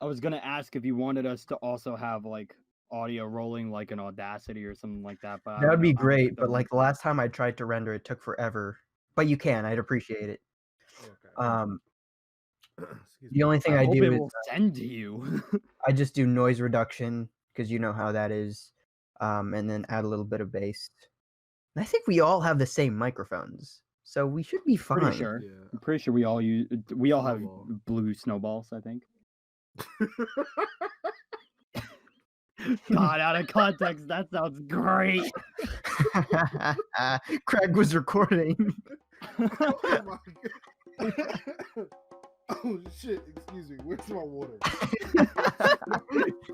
I was gonna ask if you wanted us to also have like audio rolling like an Audacity or something like that, but I That would don't know. be I don't think great, that but would like make the sense. last time I tried to render, it took forever. But you can, I'd appreciate it. Okay. Excuse The me. only thing I I hope do it is will send to you. I just do noise reduction because you know how that is, and then add a little bit of bass. And I think we all have the same microphones, so we should be fine. Pretty sure. Yeah. I'm pretty sure we all have Snowball. blue snowballs, I think. God, out of context, that sounds great. Craig was recording. Oh my god. Oh shit, excuse me. Where's my water?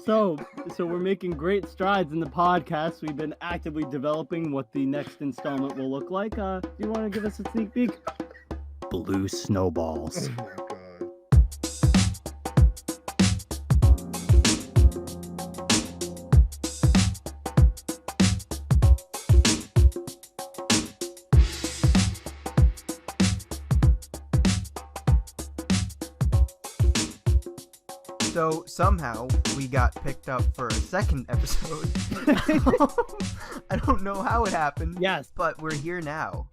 So we're making great strides in the podcast. We've been actively developing what the next installment will look like. Do you want to give us a sneak peek? Blue snowballs. Oh my god. So somehow we got picked up for a second episode. I don't know how it happened. Yes, but we're here now,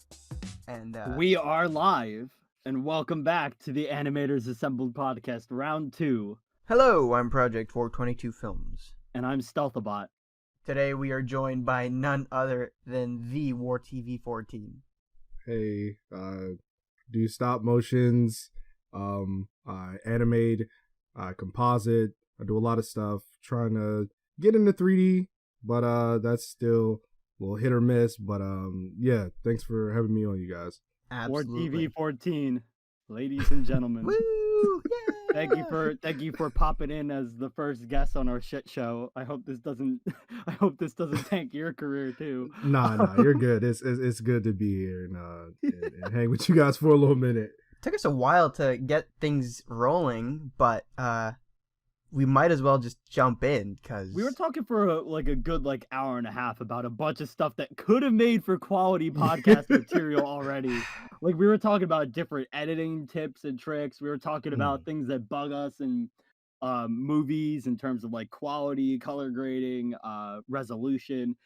and we are live, and welcome back to the Animators Assembled Podcast, round 2. Hello, I'm Project422 Films, and I'm Stealthabotte. Today we are joined by none other than the WarTV14. Hey, do stop motions, I animate, I composite, I do a lot of stuff, trying to get into 3D, but that's still a little hit or miss, but yeah, thanks for having me on, you guys. Absolutely. WarTV14, ladies and gentlemen. Woo! Yeah! Thank you for popping in as the first guest on our shit show. I hope this doesn't tank your career too. Nah, you're good. It's good to be here and hang with you guys for a little minute. It took us a while to get things rolling, but we might as well just jump in because we were talking for a good hour and a half about a bunch of stuff that could have made for quality podcast material already. Like we were talking about different editing tips and tricks. We were talking about things that bug us in movies in terms of like quality, color grading, resolution.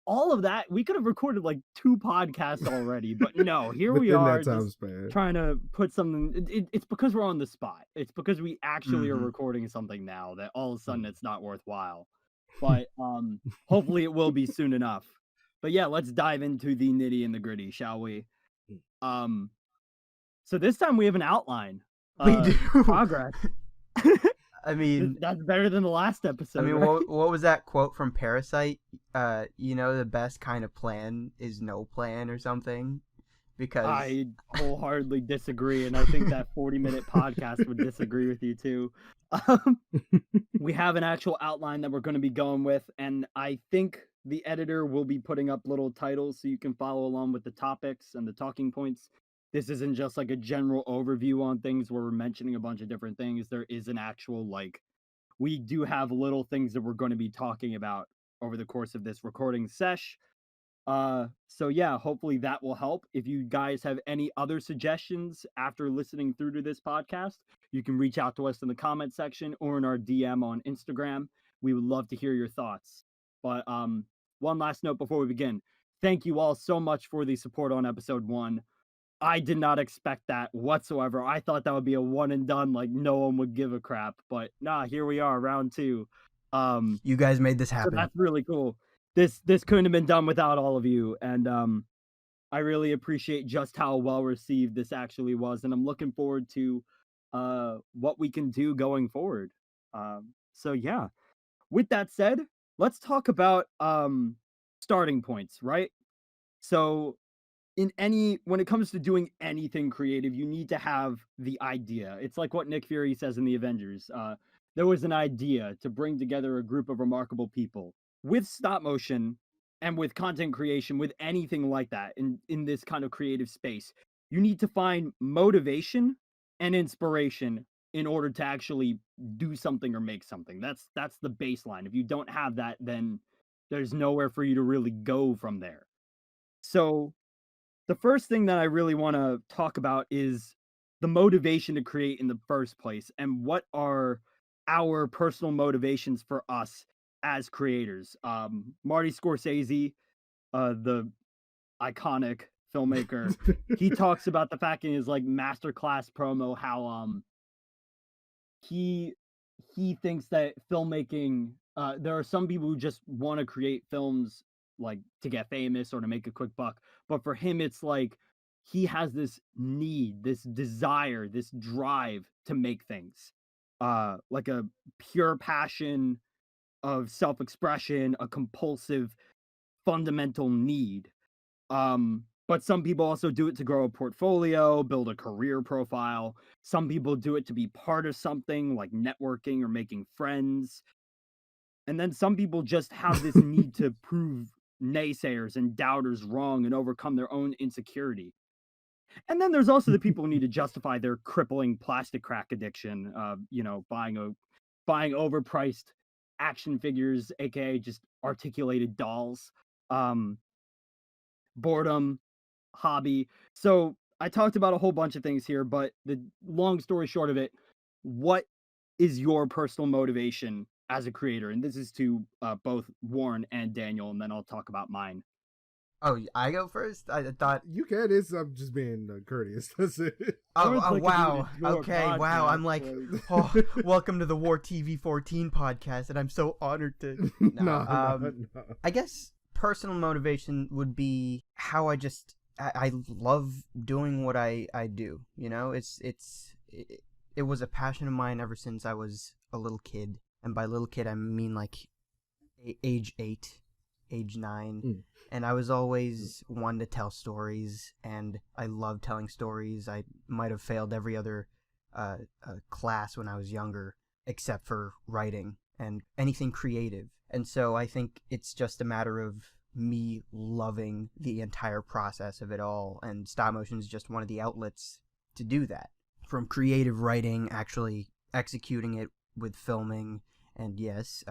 All of that, we could have recorded like 2 podcasts already, but no, here we are just trying to put something. It's because we're on the spot. It's because we actually are recording something now that all of a sudden it's not worthwhile. But hopefully it will be soon enough. But yeah, let's dive into the nitty and the gritty, shall we? So this time we have an outline. We do. Progress. I mean, that's better than the last episode. I mean, right? what was that quote from Parasite? The best kind of plan is no plan or something. Because I wholeheartedly disagree, and I think that 40-minute podcast would disagree with you too. We have an actual outline that we're going to be going with, and I think the editor will be putting up little titles so you can follow along with the topics and the talking points. This isn't just like a general overview on things where we're mentioning a bunch of different things. There is an actual, we do have little things that we're going to be talking about over the course of this recording sesh. So yeah, hopefully that will help. If you guys have any other suggestions after listening through to this podcast, you can reach out to us in the comment section or in our DM on Instagram. We would love to hear your thoughts. But one last note before we begin. Thank you all so much for the support on episode 1. I did not expect that whatsoever. I thought that would be a one and done, like no one would give a crap. But nah, here we are, round 2. You guys made this happen. So that's really cool. This couldn't have been done without all of you, and I really appreciate just how well received this actually was, and I'm looking forward to what we can do going forward. So yeah, with that said, let's talk about starting points, right? So when it comes to doing anything creative, you need to have the idea. It's like what Nick Fury says in the Avengers. There was an idea to bring together a group of remarkable people. With stop motion and with content creation, with anything like that in this kind of creative space, you need to find motivation and inspiration in order to actually do something or make something. That's the baseline. If you don't have that, then there's nowhere for you to really go from there. So the first thing that I really want to talk about is the motivation to create in the first place, and what are our personal motivations for us as creators. Marty Scorsese, the iconic filmmaker, he talks about the fact in his like masterclass promo how he thinks that filmmaking, there are some people who just want to create films like to get famous or to make a quick buck, but for him it's like he has this need, this desire, this drive to make things, like a pure passion of self-expression, a compulsive fundamental need. But some people also do it to grow a portfolio, build a career profile. Some people do it to be part of something like networking or making friends. And then some people just have this need to prove naysayers and doubters wrong and overcome their own insecurity. And then there's also the people who need to justify their crippling plastic crack addiction, buying overpriced action figures, aka just articulated dolls. Boredom, hobby. So I talked about a whole bunch of things here, but the long story short of it, what is your personal motivation as a creator? And this is to both Warren and Daniel, and then I'll talk about mine. Oh, I go first? I thought... You can. I'm just being courteous. That's it. Oh, wow. Okay, wow. I'm like, welcome to the WarTV14 podcast, and I'm so honored to... No. I guess personal motivation would be how I love doing what I do. You know, it was a passion of mine ever since I was a little kid. And by little kid, I mean like age 8, age 9. And I was always one to tell stories, and I love telling stories. I might have failed every other class when I was younger, except for writing and anything creative. And so I think it's just a matter of me loving the entire process of it all, and stop motion is just one of the outlets to do that. From creative writing, actually executing it with filming, and yes,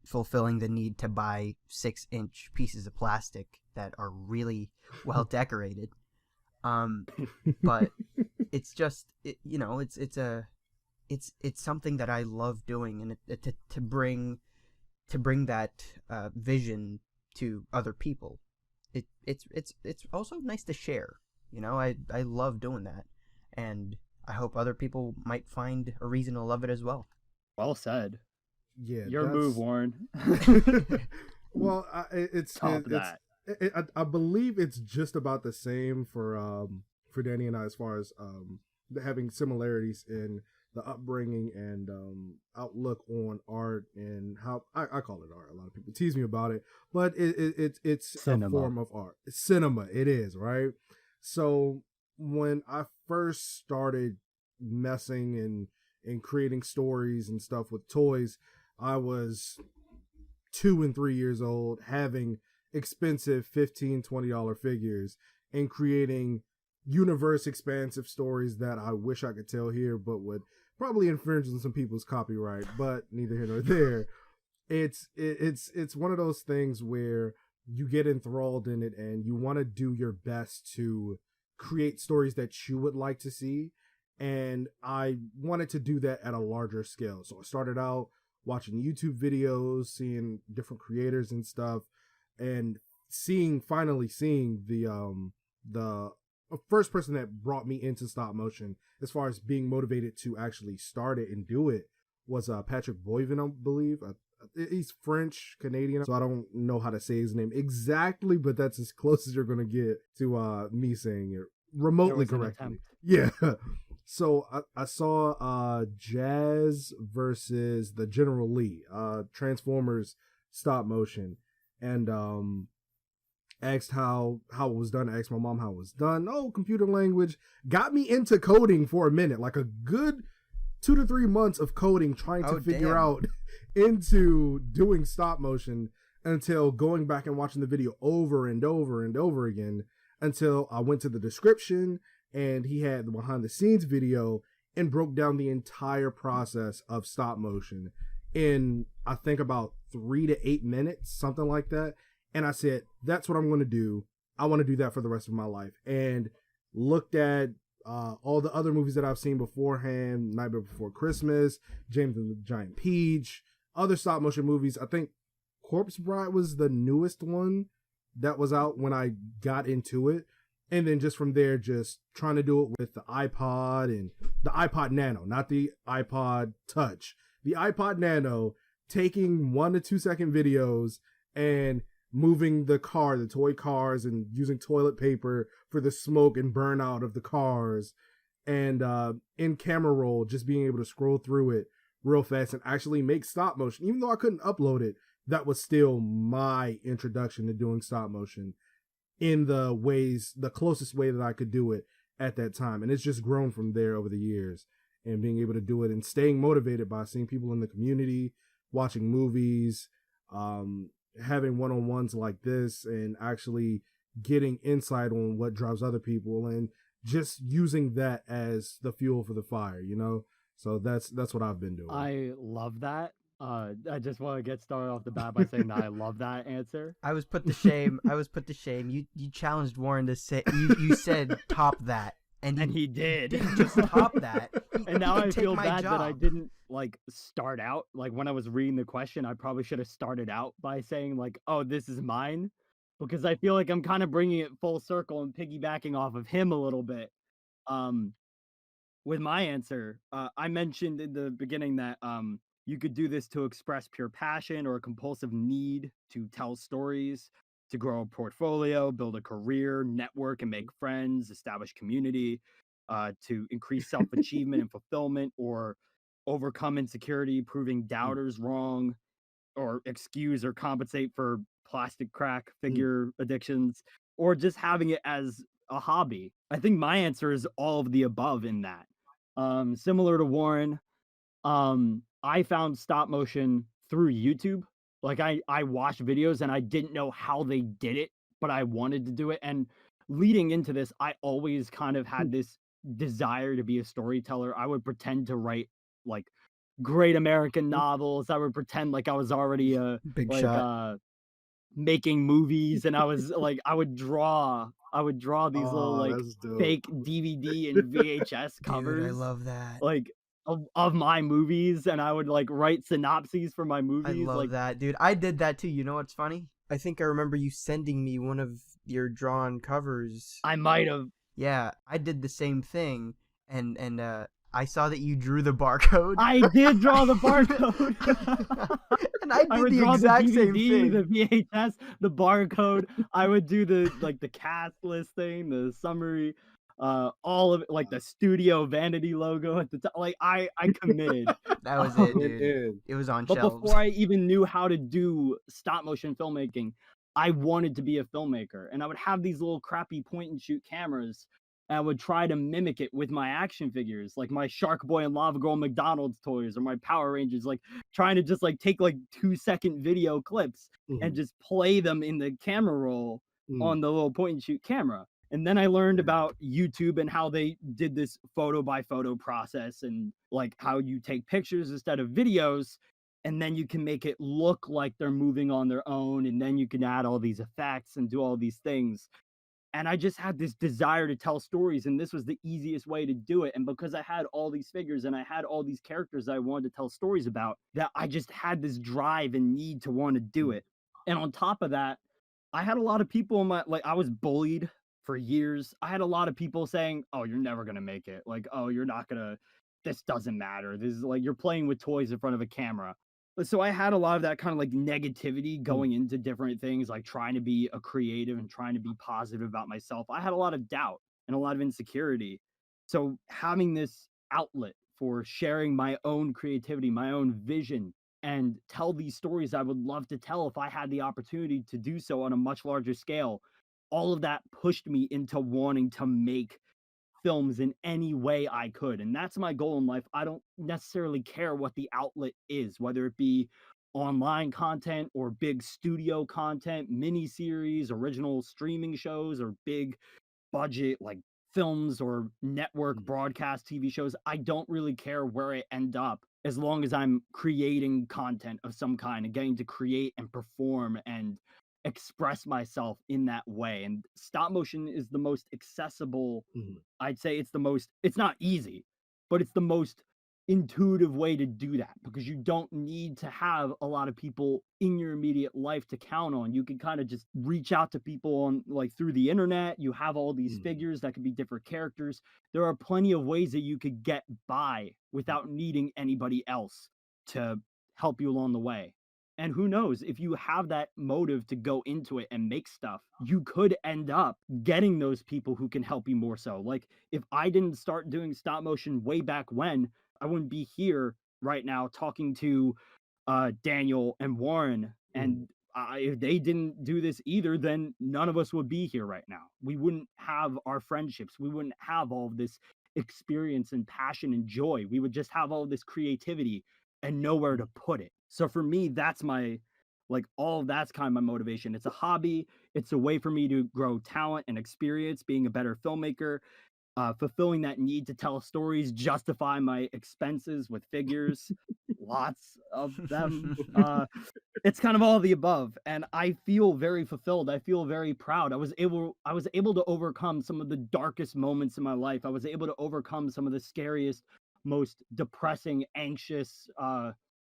fulfilling the need to buy 6-inch pieces of plastic that are really well decorated. But it's just, it's something that I love doing, and to bring that vision to other people. It's also nice to share. I love doing that, and I hope other people might find a reason to love it as well. Well said. Yeah, your move, Warren. Well, I believe it's just about the same for Danny and I, as far as having similarities in the upbringing and outlook on art, and how I call it art. A lot of people tease me about it, but it's cinema. A form of art. It's cinema. It is, right? So when I first started messing and creating stories and stuff with toys, I was 2 and 3 years old, having expensive $15, $20 figures and creating universe expansive stories that I wish I could tell here, but would probably infringe on some people's copyright, but neither here nor there. It's one of those things where you get enthralled in it and you want to do your best to create stories that you would like to see. And I wanted to do that at a larger scale. So I started out watching YouTube videos, seeing different creators and stuff, and finally seeing the first person that brought me into stop motion, as far as being motivated to actually start it and do it, was Patrick Boivin, I believe. He's French Canadian, so I don't know how to say his name exactly, but that's as close as you're gonna get to me saying it remotely correctly. Yeah. So I saw Jazz versus the General Lee, Transformers stop motion, and asked how it was done. I asked my mom how it was done. Oh, computer language. Got me into coding for a minute, like a good 2 to 3 months of coding, trying to figure out into doing stop motion, until going back and watching the video over and over and over again, until I went to the description and he had the behind the scenes video and broke down the entire process of stop motion in, I think, about 3 to 8 minutes, something like that. And I said, that's what I'm going to do. I want to do that for the rest of my life. And looked at all the other movies that I've seen beforehand, Nightmare Before Christmas, James and the Giant Peach, other stop motion movies. I think Corpse Bride was the newest one that was out when I got into it. And then just from there, just trying to do it with the iPod and the iPod Nano, not the iPod Touch. The iPod Nano, taking 1 to 2 second videos and moving the toy cars, and using toilet paper for the smoke and burnout of the cars, and in camera roll, just being able to scroll through it real fast and actually make stop motion. Even though I couldn't upload it, that was still my introduction to doing stop motion in the closest way that I could do it at that time. And it's just grown from there over the years, and being able to do it and staying motivated by seeing people in the community, watching movies, having one-on-ones like this, and actually getting insight on what drives other people, and just using that as the fuel for the fire, So that's what I've been doing. I love that. I just want to get started off the bat by saying that I love that answer. I was put to shame. You challenged Warren to say, you said top that. And he did. Didn't just top that. And now I feel bad that I didn't start out. When I was reading the question, I probably should have started out by saying oh, this is mine, because I feel like I'm kind of bringing it full circle and piggybacking off of him a little bit. With my answer, I mentioned in the beginning that you could do this to express pure passion or a compulsive need to tell stories, to grow a portfolio, build a career, network and make friends, establish community, to increase self-achievement and fulfillment, or overcome insecurity, proving doubters wrong, or excuse or compensate for plastic crack figure addictions, or just having it as a hobby. I think my answer is all of the above in that. Similar to Warren, I found stop motion through YouTube. I watched videos and I didn't know how they did it, but I wanted to do it. And leading into this, I always kind of had this desire to be a storyteller. I would pretend to write great American novels. I would pretend I was already a big shot. Making movies, and I was I would draw these little fake DVD and VHS covers. Dude, I love that. Of my movies, and I would write synopses for my movies. I love that, dude. I did that too. You know what's funny? I think I remember you sending me one of your drawn covers. I might have. Yeah, I did the same thing, and I saw that you drew the barcode. I did draw the barcode. And I did the exact same thing. The VHS, the barcode. I would do the cast list thing, the summary, all of it, the studio vanity logo at the top. I committed. That was it, dude. It was on shelves. But before I even knew how to do stop motion filmmaking, I wanted to be a filmmaker, and I would have these little crappy point and shoot cameras. And I would try to mimic it with my action figures, like my Shark Boy and Lava Girl McDonald's toys, or my Power Rangers, trying to just take 2-second video clips and just play them in the camera roll on the little point and shoot camera. And then I learned about YouTube and how they did this photo by photo process, and how you take pictures instead of videos, and then you can make it look like they're moving on their own, and then you can add all these effects and do all these things. And I just had this desire to tell stories, and this was the easiest way to do it. And because I had all these figures and I had all these characters that I wanted to tell stories about, that I just had this drive and need to want to do it. And on top of that, I had a lot of people in my, I was bullied for years. I had a lot of people saying, oh, you're never going to make it. Oh, you're not going to, this doesn't matter. This is you're playing with toys in front of a camera. So I had a lot of that kind of negativity going into different things, trying to be a creative and trying to be positive about myself. I had a lot of doubt and a lot of insecurity. So having this outlet for sharing my own creativity, my own vision, and tell these stories I would love to tell if I had the opportunity to do so on a much larger scale, all of that pushed me into wanting to make films in any way I could. And that's my goal in life. I don't necessarily care what the outlet is, whether it be online content or big studio content, miniseries, original streaming shows, or big budget films or network broadcast TV shows. I don't really care where I end up, as long as I'm creating content of some kind and getting to create and perform and express myself in that way. And stop motion is the most accessible. I'd say it's not easy, but it's the most intuitive way to do that, because you don't need to have a lot of people in your immediate life to count on. You can kind of just reach out to people on like through the internet. You have all these figures that could be different characters. There are plenty of ways that you could get by without needing anybody else to help you along the way. And who knows, if you have that motive to go into it and make stuff, you could end up getting those people who can help you more so. Like, if I didn't start doing stop motion way back when, I wouldn't be here right now talking to Daniel and Warren. And if they didn't do this either, then none of us would be here right now. We wouldn't have our friendships. We wouldn't have all of this experience and passion and joy. We would just have all this creativity and nowhere to put it. So for me, that's my, like, all of that's kind of my motivation. It's a hobby. It's a way for me to grow talent and experience, being a better filmmaker, fulfilling that need to tell stories, justify my expenses with figures, lots of them. It's kind of all of the above, and I feel very fulfilled. I feel very proud. I was able to overcome some of the darkest moments in my life. I was able to overcome some of the scariest, most depressing, anxious,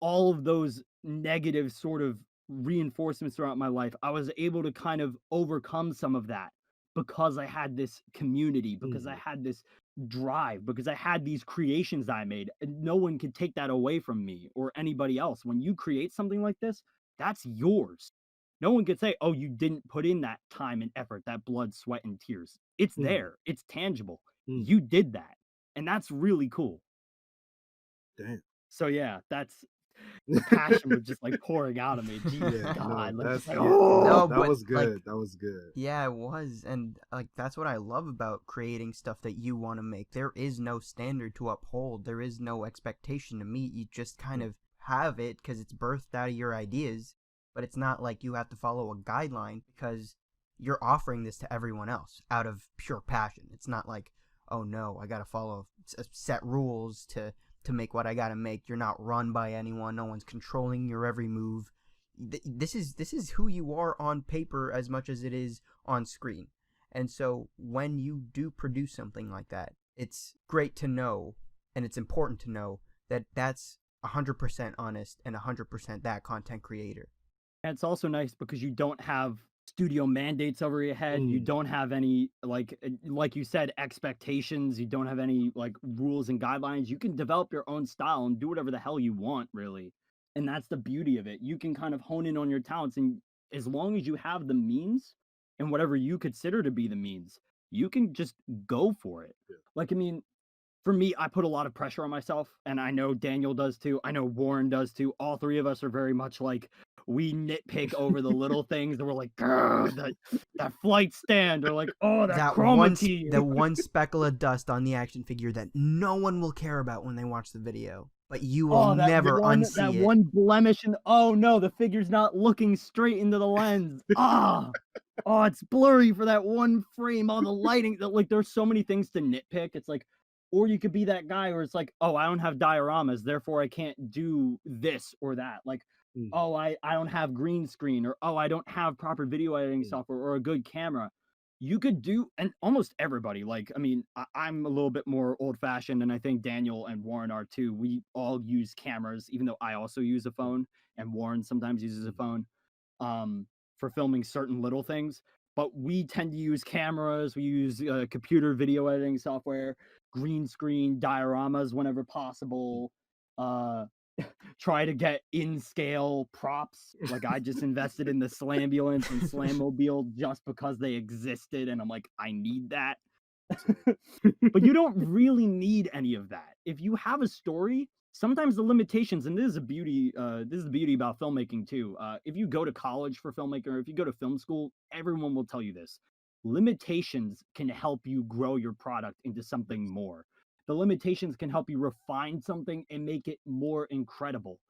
all of those negative sort of reinforcements throughout my life. I was able to kind of overcome some of that because I had this community, because I had this drive, because I had these creations I made. And no one could take that away from me or anybody else. When you create something like this, that's yours. No one could say, oh, you didn't put in that time and effort, that blood, sweat, and tears. It's there. It's tangible. You did that. And that's really cool. Damn. So yeah, that's the passion was just like pouring out of me. Jesus God, no, like, that was good. Like, that was good. Yeah, it was, and like that's what I love about creating stuff that you want to make. There is no standard to uphold. There is no expectation to meet. You just kind of have it because it's birthed out of your ideas. But it's not like you have to follow a guideline because you're offering this to everyone else out of pure passion. It's not like, oh no, I gotta follow set rules to make what I gotta make. You're not run by anyone. No one's controlling your every move. This is who you are on paper as much as it is on screen. And so when you do produce something like that, it's great to know, and it's important to know that that's 100% honest and 100% that content creator. And it's also nice because you don't have studio mandates over your head. You don't have any, like you said, expectations. You don't have any like rules and guidelines. You can develop your own style and do whatever the hell you want, really. And that's the beauty of it. You can kind of hone in on your talents, and as long as you have the means and whatever you consider to be the means, you can just go for it. Like, I mean, for me, I put a lot of pressure on myself, and I know Daniel does too. I know Warren does too. All three of us are very much like, we nitpick over the little things, and we're like, that flight stand, or like, oh, that chroma key. The one speckle of dust on the action figure that no one will care about when they watch the video, but you will never unsee it. That one blemish, and oh no, the figure's not looking straight into the lens. Oh, it's blurry for that one frame. All the lighting, like, there's so many things to nitpick. It's like, or you could be that guy where it's like, oh, I don't have dioramas, therefore I can't do this or that. Like, oh, I don't have green screen, or oh, I don't have proper video editing software or a good camera. You could do, and almost everybody, like, I mean, I'm a little bit more old fashioned, and I think Daniel and Warren are too. We all use cameras, even though I also use a phone, and Warren sometimes uses a phone for filming certain little things. But we tend to use cameras. We use computer video editing software, green screen, dioramas whenever possible. Try to get in scale props. Like, I just invested in the Slambulance and Slammobile just because they existed, and I'm like, I need that. But you don't really need any of that. If you have a story, sometimes the limitations, and this is the beauty about filmmaking too. If you go to college for filmmaking, or if you go to film school, everyone will tell you this. Limitations can help you grow your product into something more. The limitations can help you refine something and make it more incredible.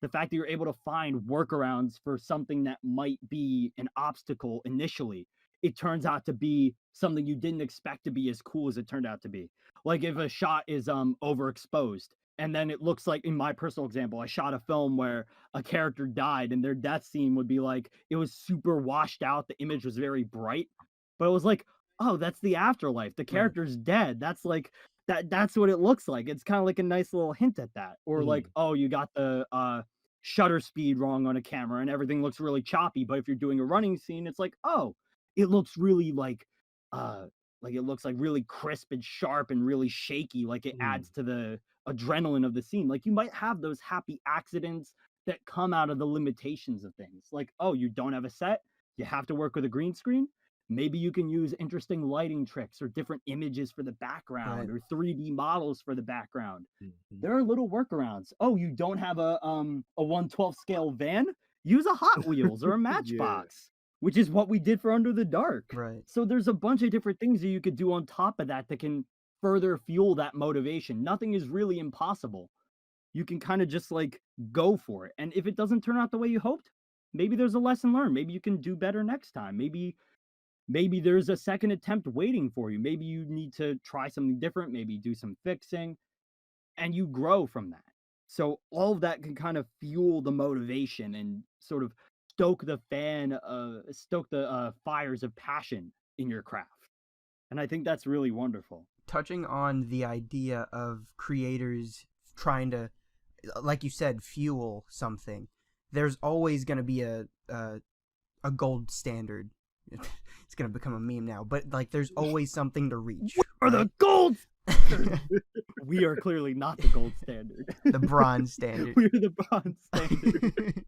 The fact that you're able to find workarounds for something that might be an obstacle initially, it turns out to be something you didn't expect to be as cool as it turned out to be. Like, if a shot is overexposed, and then it looks like, in my personal example, I shot a film where a character died and their death scene would be like, it was super washed out, the image was very bright, but it was like, oh, that's the afterlife, the character's dead, that's like that's what it looks like. It's kind of like a nice little hint at that. Or like, oh, you got the shutter speed wrong on a camera and everything looks really choppy, but if you're doing a running scene, it's like, oh, it looks really like it looks like really crisp and sharp and really shaky, like it adds to the adrenaline of the scene. Like you might have those happy accidents that come out of the limitations of things. Like, oh, you don't have a set, you have to work with a green screen. Maybe you can use interesting lighting tricks or different images for the background or 3D models for the background. There are little workarounds. Oh, you don't have a 1/12 scale van? Use a Hot Wheels or a Matchbox, which is what we did for Under the Dark. Right. So there's a bunch of different things that you could do on top of that that can further fuel that motivation. Nothing is really impossible. You can kind of just like go for it. And if it doesn't turn out the way you hoped, maybe there's a lesson learned. Maybe you can do better next time. Maybe there's a second attempt waiting for you. Maybe you need to try something different, maybe do some fixing, and you grow from that. So all of that can kind of fuel the motivation and sort of stoke the fires of passion in your craft. And I think that's really wonderful. Touching on the idea of creators trying to, like you said, fuel something, there's always going to be a gold standard. It's going to become a meme now, but like there's always something to reach. We're the gold. We are clearly not the gold standard. The bronze standard. We're the bronze standard.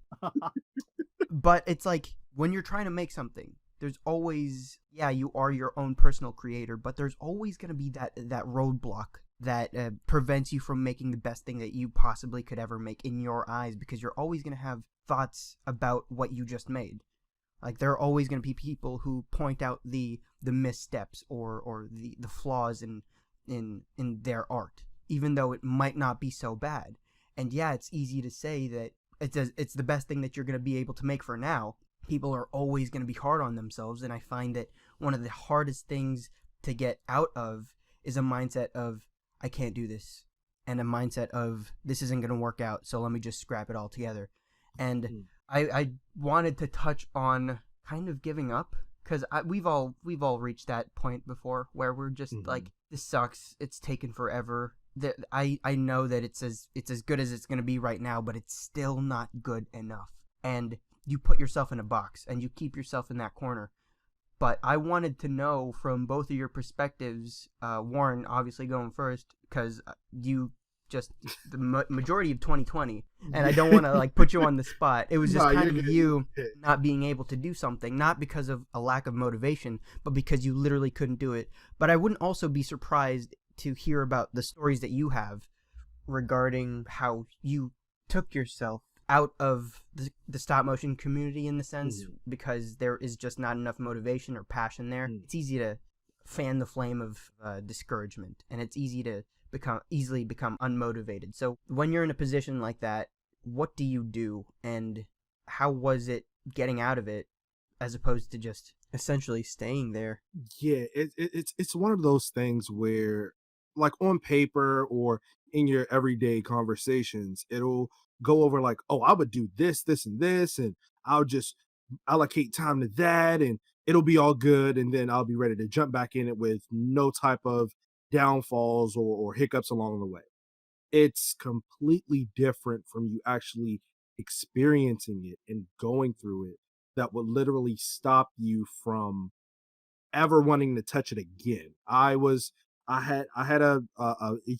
But it's like when you're trying to make something, there's always, you are your own personal creator, but there's always going to be that roadblock that prevents you from making the best thing that you possibly could ever make in your eyes, because you're always going to have thoughts about what you just made. Like there are always going to be people who point out the missteps or the flaws in their art, even though it might not be so bad. And it's easy to say that it's the best thing that you're going to be able to make for now. People are always going to be hard on themselves, and I find that one of the hardest things to get out of is a mindset of, I can't do this, and a mindset of, this isn't going to work out, so let me just scrap it all together. And I wanted to touch on kind of giving up, because we've all reached that point before where we're just like, this sucks, it's taken forever. I know that it's as good as it's going to be right now, but it's still not good enough. And you put yourself in a box and you keep yourself in that corner. But I wanted to know from both of your perspectives, Warren obviously going first, because you just the majority of 2020, and I don't want to like put you on the spot. It was just kind of you not being able to do something, not because of a lack of motivation, but because you literally couldn't do it. But I wouldn't also be surprised to hear about the stories that you have regarding how you took yourself out of the stop motion community, in the sense because there is just not enough motivation or passion there. It's easy to fan the flame of discouragement, and it's easy to easily become unmotivated. So when you're in a position like that, what do you do, and how was it getting out of it as opposed to just essentially staying there? It's one of those things where, like, on paper or in your everyday conversations, it'll go over like, oh, I would do this, this, and this, and I'll just allocate time to that, and it'll be all good, and then I'll be ready to jump back in it with no type of downfalls or hiccups along the way. It's completely different from you actually experiencing it and going through it, that would literally stop you from ever wanting to touch it again. I had a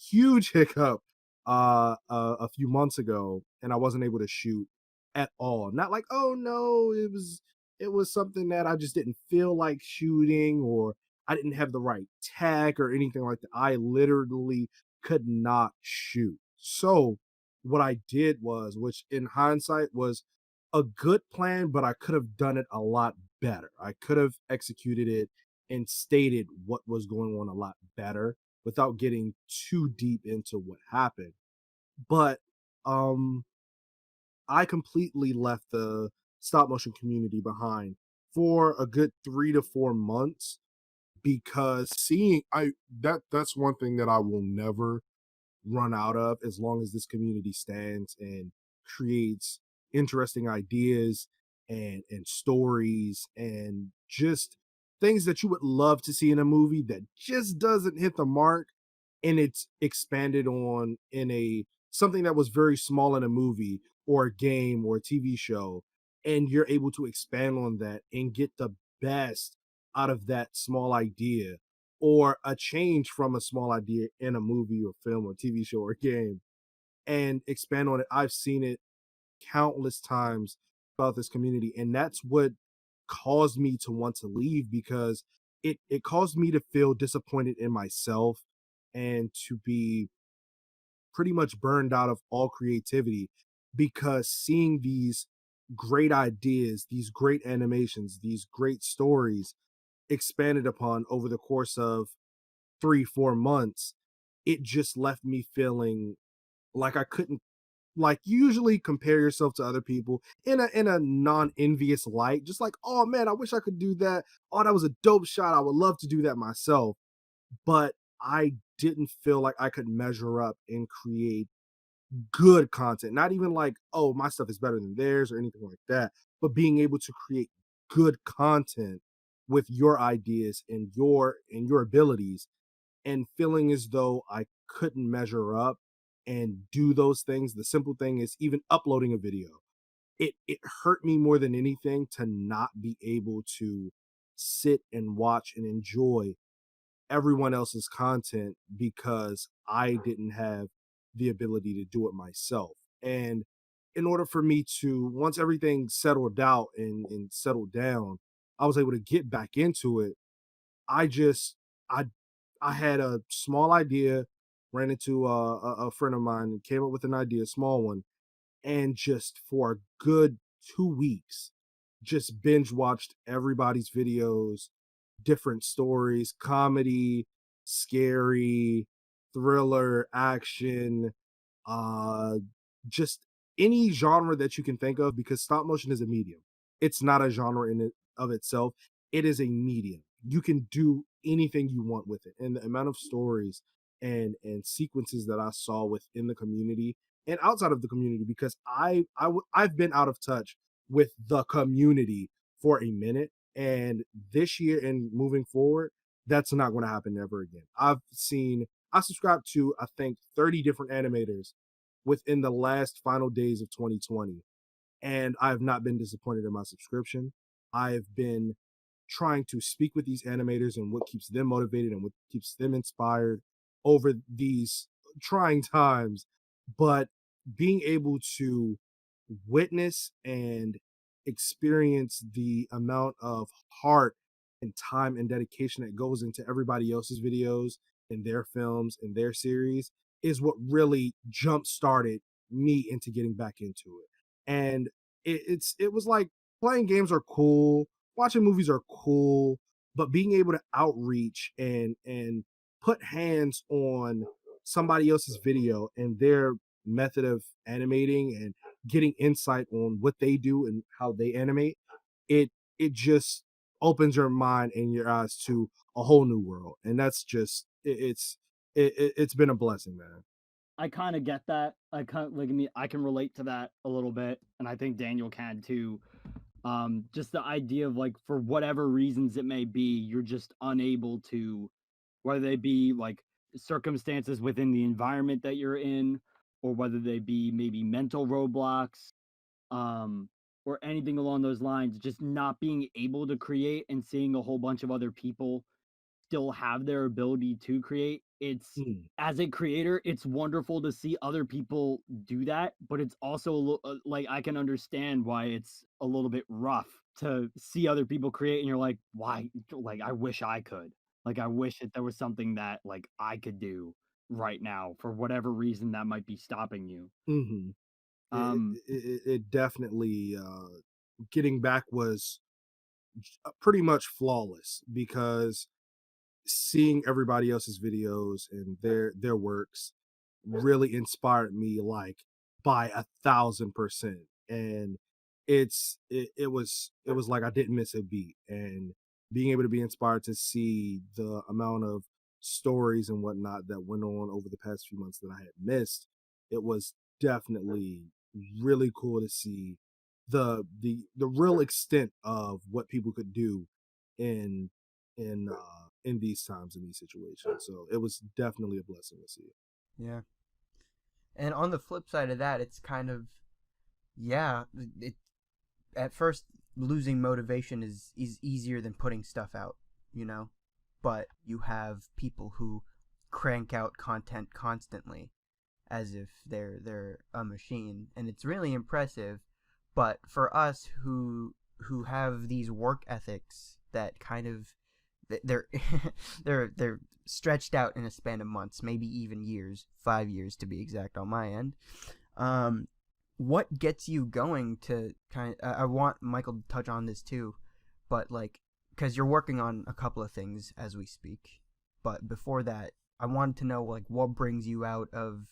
huge hiccup a few months ago, and I wasn't able to shoot at all. Not like, oh no, it was something that I just didn't feel like shooting, or I didn't have the right tech or anything like that. I literally could not shoot. So what I did was, which in hindsight was a good plan, but I could have done it a lot better. I could have executed it and stated what was going on a lot better without getting too deep into what happened. But I completely left the stop motion community behind for a good 3 to 4 months, because that's one thing that I will never run out of as long as this community stands and creates interesting ideas and stories and just things that you would love to see in a movie that just doesn't hit the mark, and it's expanded on in a something that was very small in a movie or a game or a TV show, and you're able to expand on that and get the best out of that small idea or a change from a small idea in a movie or film or TV show or game and expand on it. I've seen it countless times about this community, and that's what caused me to want to leave, because it caused me to feel disappointed in myself and to be pretty much burned out of all creativity, because seeing these great ideas, these great animations, these great stories expanded upon over the course of 3-4 months, it just left me feeling like I couldn't, like, usually compare yourself to other people in a non-envious light, just like, oh man, I wish I could do that. Oh, that was a dope shot. I would love to do that myself. But I didn't feel like I could measure up and create good content. Not even like, oh, my stuff is better than theirs or anything like that, but being able to create good content with your ideas and your abilities, and feeling as though I couldn't measure up and do those things. The simple thing is even uploading a video. It hurt me more than anything to not be able to sit and watch and enjoy everyone else's content because I didn't have the ability to do it myself. And in order for me to, once everything settled out and settled down, I was able to get back into it. I just, I, I had a small idea, ran into a friend of mine, came up with an idea, a small one, and just for a good 2 weeks, just binge watched everybody's videos, different stories, comedy, scary, thriller, action, uh, just any genre that you can think of, because stop motion is a medium. It's not a genre in it of itself. It is a medium. You can do anything you want with it. And the amount of stories and sequences that I saw within the community and outside of the community, because I've been out of touch with the community for a minute, and this year and moving forward, that's not going to happen ever again. I subscribe to, I think, 30 different animators within the last final days of 2020, and I've not been disappointed in my subscription. I've been trying to speak with these animators and what keeps them motivated and what keeps them inspired over these trying times. But being able to witness and experience the amount of heart and time and dedication that goes into everybody else's videos and their films and their series is what really jump started me into getting back into it. And it was like, playing games are cool, watching movies are cool, but being able to outreach and put hands on somebody else's video and their method of animating and getting insight on what they do and how they animate, it just opens your mind and your eyes to a whole new world. And that's just it's been a blessing, man. I kind of get that. I kind of like me. I can relate to that a little bit, and I think Daniel can too. Just the idea of, like, for whatever reasons it may be, you're just unable to, whether they be like circumstances within the environment that you're in, or whether they be maybe mental roadblocks, um, or anything along those lines, just not being able to create and seeing a whole bunch of other people still have their ability to create. It's, Mm. as a creator, it's wonderful to see other people do that, but it's also like, I can understand why it's a little bit rough to see other people create and you're like, why? Like, I wish I could. Like, I wish that there was something that, like, I could do right now for whatever reason that might be stopping you. Mm-hmm. Um, It definitely getting back was pretty much flawless, because seeing everybody else's videos and their works really inspired me, like, by 1,000%. And it was like I didn't miss a beat. And being able to be inspired to see the amount of stories and whatnot that went on over the past few months that I had missed, it was definitely really cool to see the real extent of what people could do in in these times, in these situations. So it was definitely a blessing to see. Yeah. And on the flip side of that, it's kind of, yeah, it at first losing motivation is easier than putting stuff out, you know? But you have people who crank out content constantly as if they're a machine, and it's really impressive. But for us who have these work ethics that kind of they're they're stretched out in a span of months, maybe even years, 5 years to be exact on my end. What gets you going to I want Michael to touch on this too, but like, because you're working on a couple of things as we speak. But before that, I wanted to know, like, what brings you out of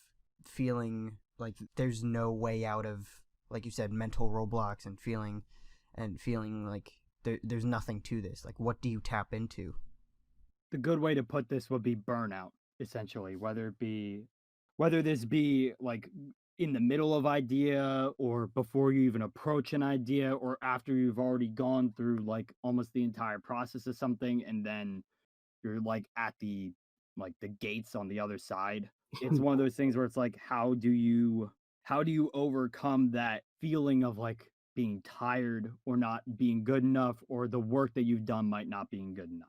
feeling like there's no way out of, like you said, mental roadblocks, and feeling like there's nothing to this. Like, what do you tap into? The good way to put this would be burnout, essentially, whether this be like in the middle of idea, or before you even approach an idea, or after you've already gone through like almost the entire process of something, and then you're like at the gates on the other side. It's one of those things where it's like, how do you overcome that feeling of like being tired, or not being good enough, or the work that you've done might not being good enough?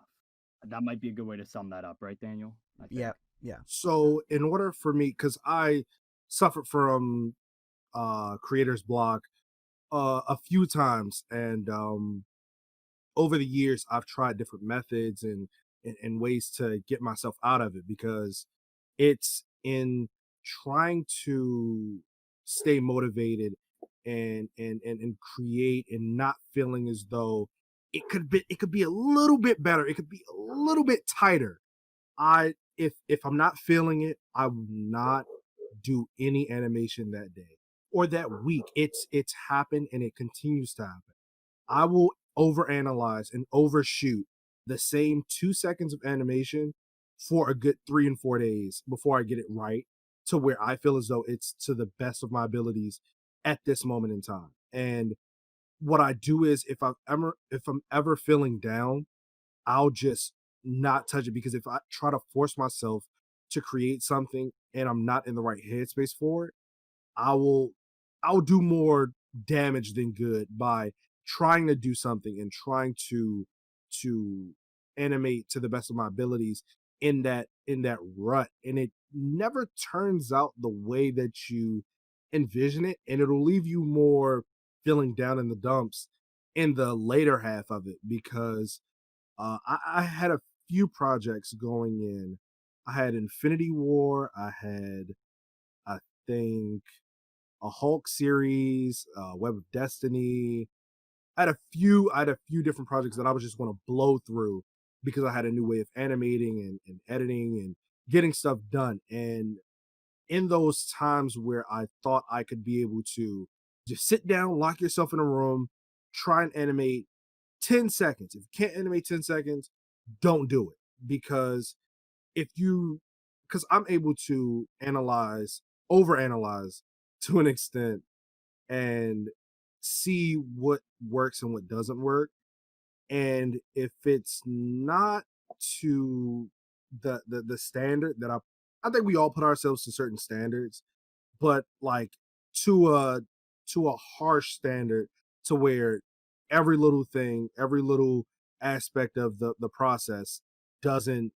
That might be a good way to sum that up, right, Daniel? I think. Yeah. So in order for me, because I suffered from creator's block a few times, and over the years I've tried different methods and ways to get myself out of it, because it's in trying to stay motivated and create, and not feeling as though it could be a little bit better, it could be a little bit tighter. If I'm not feeling it, I will not do any animation that day or that week. It's happened, and it continues to happen. I will overanalyze and overshoot the same 2 seconds of animation for a good 3 and 4 days before I get it right, to where I feel as though it's to the best of my abilities at this moment in time. And what I do is, if I'm ever feeling down, I'll just not touch it, because if I try to force myself to create something and I'm not in the right headspace for it, I'll do more damage than good by trying to do something and trying to animate to the best of my abilities in that rut, and it never turns out the way that you envision it, and it'll leave you more feeling down in the dumps in the later half of it, because I had a few projects going in. I had Infinity War. I had, I think, a Hulk series, Web of Destiny. I had a few different projects that I was just going to blow through, because I had a new way of animating and editing and getting stuff done. And in those times where I thought I could be able to just sit down, lock yourself in a room, try and animate 10 seconds. If you can't animate 10 seconds, don't do it. Because because I'm able to overanalyze to an extent, and see what works and what doesn't work. And if it's not to the standard that I think we all put ourselves to certain standards, but like to a harsh standard, to where every little thing, every little aspect of the process doesn't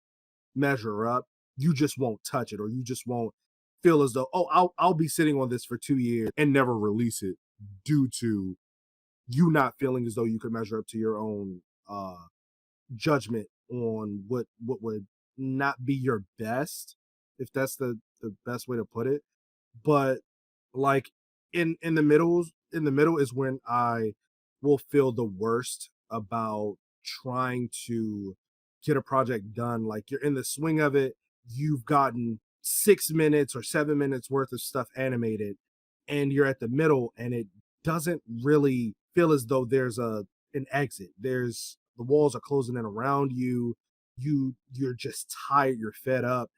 measure up, you just won't touch it, or you just won't feel as though, oh, I'll be sitting on this for 2 years and never release it, due to you not feeling as though you could measure up to your own judgment on what would not be your best, if that's the best way to put it. But like in the middle is when I will feel the worst about trying to get a project done. Like, you're in the swing of it, you've gotten 6 minutes or 7 minutes worth of stuff animated, and you're at the middle, and it doesn't really feel as though there's an exit. The walls are closing in around you. you're just tired, you're fed up.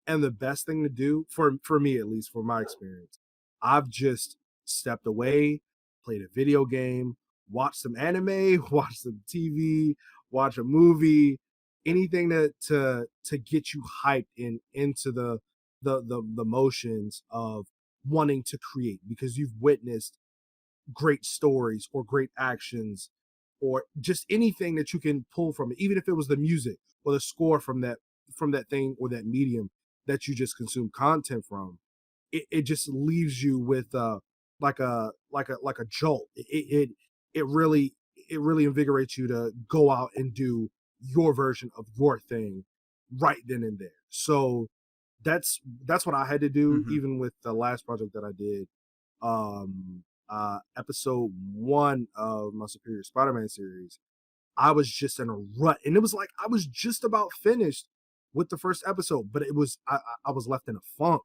And the best thing to do, for me at least, for my experience, I've just stepped away, played a video game, watched some anime, watched some TV, watch a movie, anything to get you hyped into the motions of wanting to create, because you've witnessed great stories or great actions or just anything that you can pull from it, even if it was the music or the score from that thing or that medium that you just consume content from. It just leaves you with like a jolt. It really invigorates you to go out and do your version of your thing right then and there. So that's what I had to do, even with the last project that I did. Episode 1 of my Superior Spider-Man series, I was just in a rut, and it was like I was just about finished with the first episode, but it was I was left in a funk.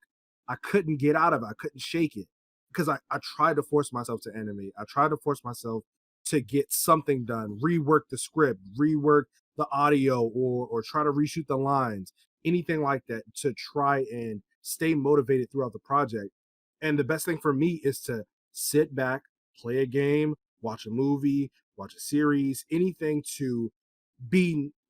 I couldn't get out of it. I couldn't shake it because I tried to force myself to animate. I tried to force myself to get something done, rework the script, rework the audio, or try to reshoot the lines, anything like that, to try and stay motivated throughout the project. And the best thing for me is to sit back, play a game, watch a movie, watch a series, anything to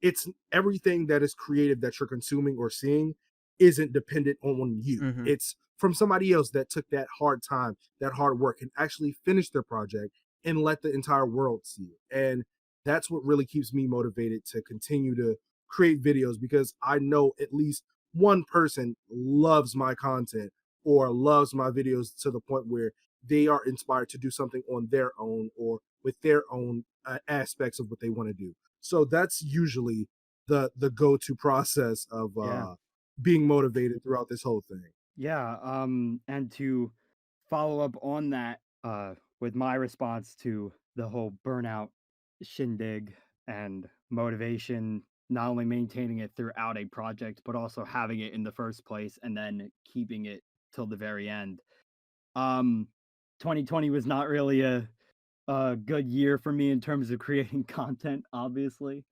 it's everything that is creative that you're consuming or seeing isn't dependent on you. It's from somebody else that took that hard time, that hard work, and actually finished their project and let the entire world see it. And that's what really keeps me motivated to continue to create videos, because I know at least one person loves my content or loves my videos to the point where they are inspired to do something on their own or with their own aspects of what they want to do. So that's usually the go-to process of being motivated throughout this whole thing. Yeah, and to follow up on that, with my response to the whole burnout shindig and motivation, not only maintaining it throughout a project, but also having it in the first place and then keeping it till the very end. 2020 was not really a good year for me in terms of creating content, obviously.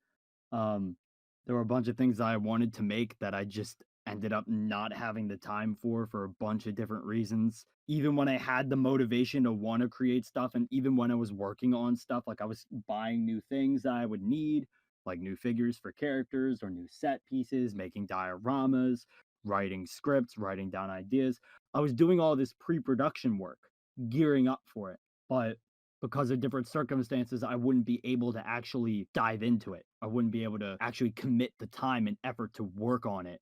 There were a bunch of things I wanted to make that I just ended up not having the time for a bunch of different reasons. Even when I had the motivation to want to create stuff, and even when I was working on stuff, like I was buying new things that I would need, like new figures for characters or new set pieces, making dioramas, writing scripts, writing down ideas. I was doing all this pre-production work, gearing up for it. But because of different circumstances, I wouldn't be able to actually dive into it. I wouldn't be able to actually commit the time and effort to work on it.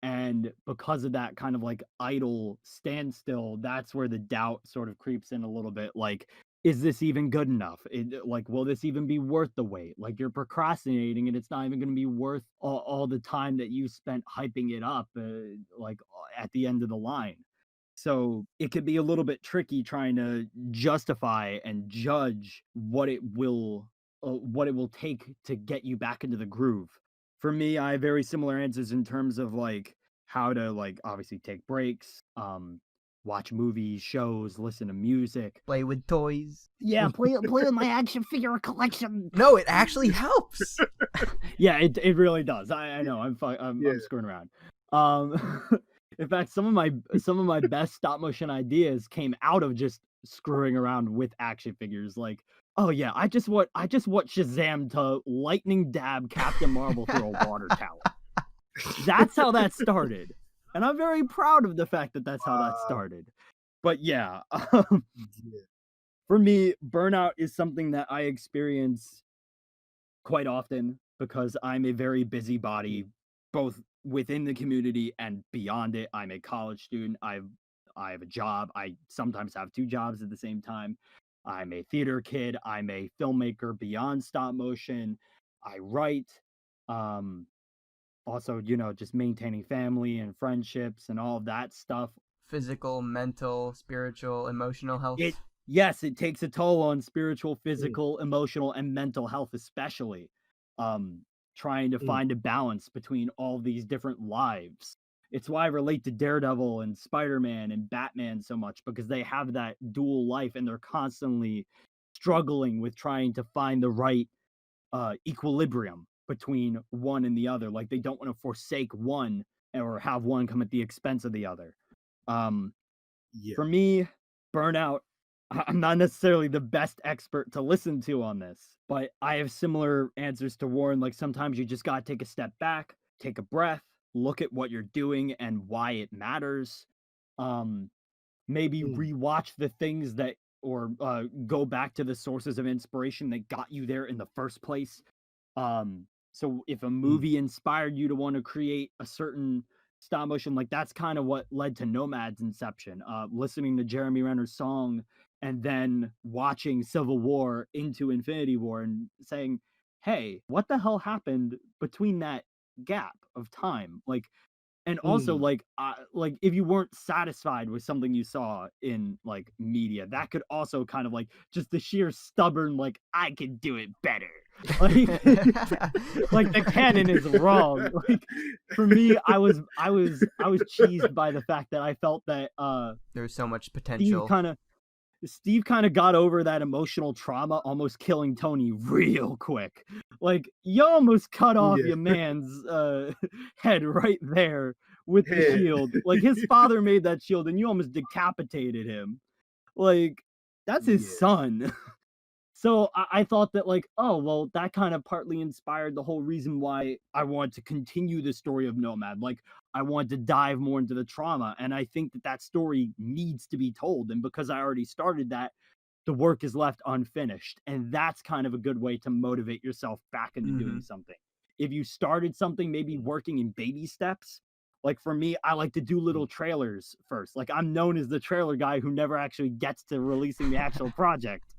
And because of that kind of like idle standstill, that's where the doubt sort of creeps in a little bit. Like, is this even good enough? Like, will this even be worth the wait? Like, you're procrastinating and it's not even going to be worth all the time that you spent hyping it up, at the end of the line. So it could be a little bit tricky trying to justify and judge what it will take to get you back into the groove. For me, I have very similar answers in terms of like how to like obviously take breaks, watch movies, shows, listen to music, play with toys. Yeah, play with my action figure collection. No, it actually helps. Yeah, it really does. I know. I'm screwing around. In fact, some of my best stop motion ideas came out of just screwing around with action figures. Like, oh yeah, I just want Shazam to lightning dab Captain Marvel through a water tower. That's how that started, and I'm very proud of the fact that that's how that started. But yeah, for me, burnout is something that I experience quite often because I'm a very busybody, both within the community and beyond it. I'm a college student. I have a job. I sometimes have 2 jobs at the same time. I'm a theater kid. I'm a filmmaker beyond stop motion. I write. Also, just maintaining family and friendships and all of that stuff. Physical, mental, spiritual, emotional health. Yes, it takes a toll on spiritual, physical, emotional, and mental health, especially. Trying to find a balance between all these different lives. It's why I relate to Daredevil and Spider-Man and Batman so much, because they have that dual life and they're constantly struggling with trying to find the right equilibrium between one and the other. Like they don't want to forsake one or have one come at the expense of the other. For me, Burnout, I'm not necessarily the best expert to listen to on this, but I have similar answers to Warren. Like sometimes you just got to take a step back, take a breath, look at what you're doing and why it matters. Maybe rewatch the things that, or go back to the sources of inspiration that got you there in the first place. So if a movie inspired you to want to create a certain stop motion, like that's kind of what led to Nomad's inception. Listening to Jeremy Renner's song and then watching Civil War into Infinity War and saying, hey, what the hell happened between that gap of time? Like, and also like if you weren't satisfied with something you saw in like media, that could also kind of like just the sheer stubborn, like I could do it better. Like, like the canon is wrong. Like for me, I was cheesed by the fact that I felt that there's so much potential. Steve kind of got over that emotional trauma, almost killing Tony real quick. Like you almost cut off your man's head right there with the shield. Like his father made that shield and you almost decapitated him. Like that's his son. So I thought that like, oh, well, that kind of partly inspired the whole reason why I wanted to continue the story of Nomad. Like I wanted to dive more into the trauma. And I think that that story needs to be told. And because I already started that, the work is left unfinished. And that's kind of a good way to motivate yourself back into doing something. If you started something, maybe working in baby steps. Like for me, I like to do little trailers first. Like I'm known as the trailer guy who never actually gets to releasing the actual project.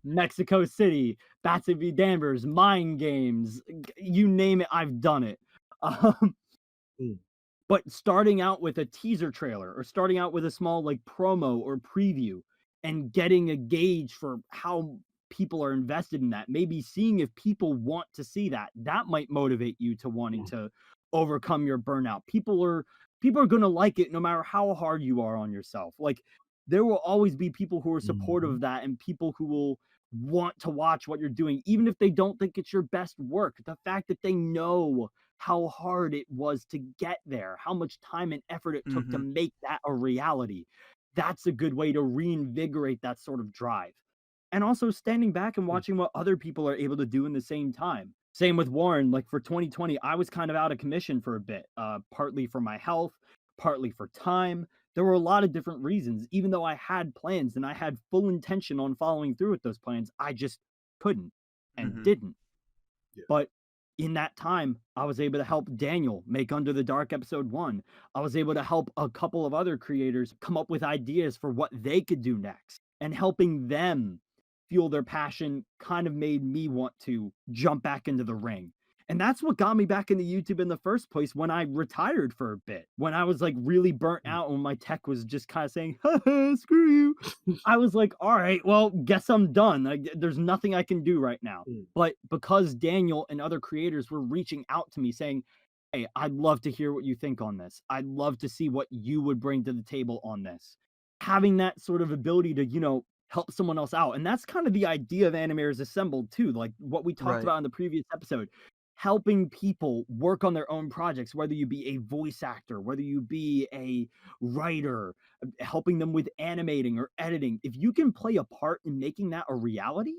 Mexico City, Bats v Danvers, Mind Games, you name it, I've done it. But starting out with a teaser trailer or starting out with a small like promo or preview and getting a gauge for how people are invested in that, maybe seeing if people want to see that, that might motivate you to wanting to overcome your burnout. People are going to like it no matter how hard you are on yourself. Like there will always be people who are supportive of that and people who will want to watch what you're doing, even if they don't think it's your best work. The fact that they know how hard it was to get there, how much time and effort it took to make that a reality, that's a good way to reinvigorate that sort of drive. And also standing back and watching what other people are able to do in the same time. Same with Warren. Like for 2020, I was kind of out of commission for a bit, partly for my health, partly for time. There were a lot of different reasons. Even though I had plans and I had full intention on following through with those plans, I just couldn't and didn't. But in that time, I was able to help Daniel make Under the Dark episode 1. I was able to help a couple of other creators come up with ideas for what they could do next, and helping them fuel their passion kind of made me want to jump back into the ring. And that's what got me back into YouTube in the first place when I retired for a bit. When I was like really burnt out, when my tech was just kind of saying, screw you. I was like, all right, well, guess I'm done. Like, there's nothing I can do right now. But because Daniel and other creators were reaching out to me saying, hey, I'd love to hear what you think on this. I'd love to see what you would bring to the table on this. Having that sort of ability to, you know, help someone else out. And that's kind of the idea of Animators Assembled too. Like what we talked about in the previous episode. Helping people work on their own projects, whether you be a voice actor, whether you be a writer, helping them with animating or editing. If you can play a part in making that a reality,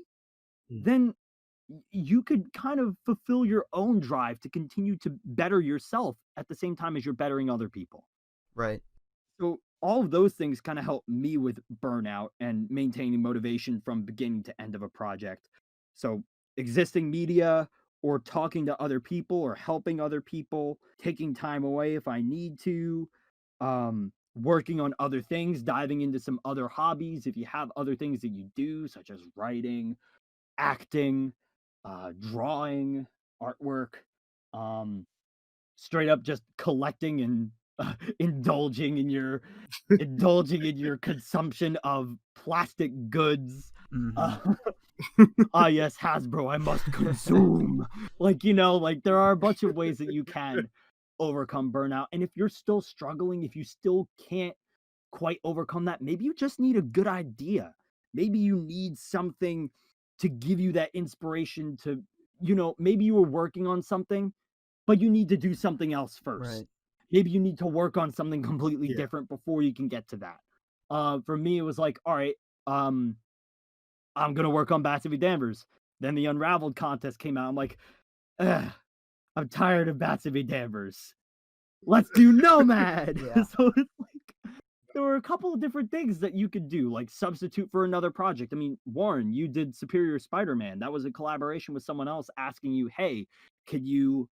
then you could kind of fulfill your own drive to continue to better yourself at the same time as you're bettering other people. Right. So all of those things kind of help me with burnout and maintaining motivation from beginning to end of a project. So existing media, or talking to other people or helping other people, taking time away if I need to, working on other things, diving into some other hobbies. If you have other things that you do, such as writing, acting, drawing, artwork, straight up just collecting and indulging in your consumption of plastic goods. Yes, Hasbro, I must consume. Like, you know, like there are a bunch of ways that you can overcome burnout. And if you're still struggling, if you still can't quite overcome that, maybe you just need a good idea. Maybe you need something to give you that inspiration to maybe you were working on something, but you need to do something else first. Right. Maybe you need to work on something completely different before you can get to that. For me, it was like, all right, I'm going to work on Batsy v. Danvers. Then the Unraveled contest came out. I'm like, I'm tired of Batsy v. Danvers. Let's do Nomad. So it's like, there were a couple of different things that you could do, like substitute for another project. I mean, Warren, you did Superior Spider-Man. That was a collaboration with someone else asking you, hey, could you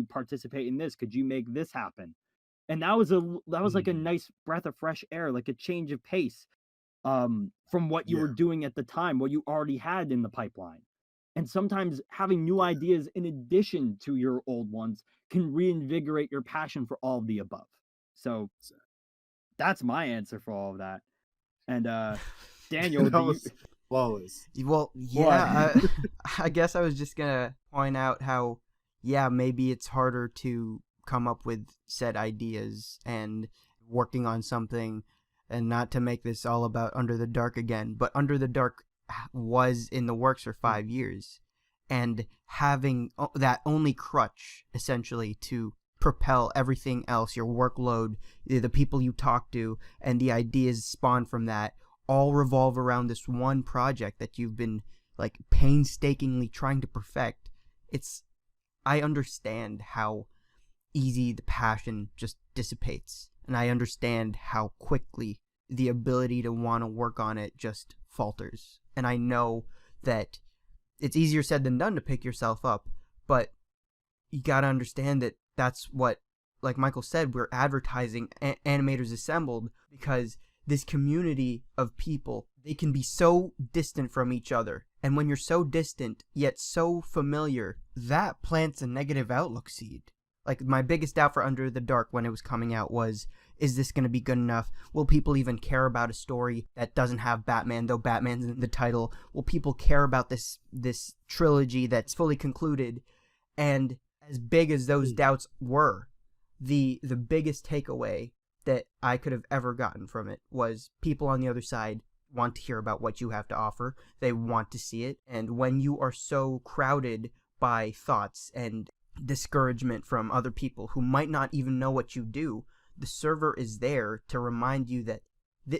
participate in this? Could you make this happen? And that was like a nice breath of fresh air, like a change of pace from what you were doing at the time, what you already had in the pipeline. And sometimes having new ideas in addition to your old ones can reinvigorate your passion for all of the above. So that's my answer for all of that. And Daniel, that was flawless. Well, yeah, I guess I was just gonna point out how, maybe it's harder to come up with set ideas and working on something, and not to make this all about Under the Dark again, but Under the Dark was in the works for 5 years, and having that only crutch essentially to propel everything else, your workload, the people you talk to, and the ideas spawned from that, all revolve around this one project that you've been like painstakingly trying to perfect. I understand how easy the passion just dissipates, and I understand how quickly the ability to want to work on it just falters. And I know that it's easier said than done to pick yourself up, but you gotta understand that that's what, like Michael said, we're advertising Animators Assembled, because this community of people, they can be so distant from each other. And when you're so distant, yet so familiar, that plants a negative outlook seed. Like, my biggest doubt for Under the Dark when it was coming out was, is this going to be good enough? Will people even care about a story that doesn't have Batman, though Batman's in the title? Will people care about this trilogy that's fully concluded? And as big as those doubts were, the biggest takeaway that I could have ever gotten from it was people on the other side want to hear about what you have to offer. They want to see it. And when you are so crowded by thoughts and discouragement from other people who might not even know what you do, the server is there to remind you that